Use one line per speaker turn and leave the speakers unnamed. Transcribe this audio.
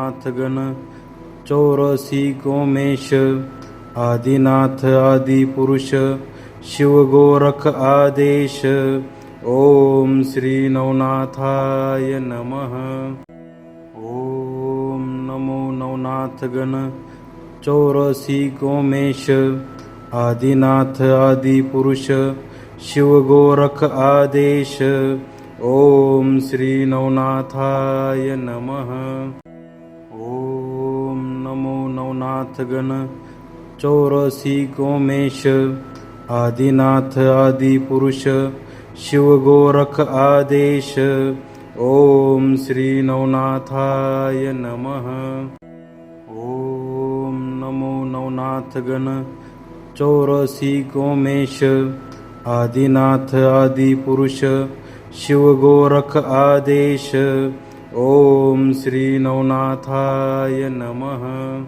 नवनाथ गण चौरसी गोमेश आदिनाथ आदि पुरुष शिव गोरख आदेश। ओम श्री नवनाथाय नमः। ओम नमो नवनाथ गण चौरसी गोमेश आदिनाथ आदि पुरुष शिव गोरख आदेश। ओम श्री नवनाथाय नमः। ओम नमो नवनाथ गण चौरसी गोमेश आदिनाथ आदि पुरुष शिव गोरख आदेश। ओम श्री नवनाथाय नमः। ओम नमो नवनाथ गण चौरसी गोमेश आदिनाथ आदि पुरुष शिव गोरख आदेश। ओम श्री नवनाथाय नमः।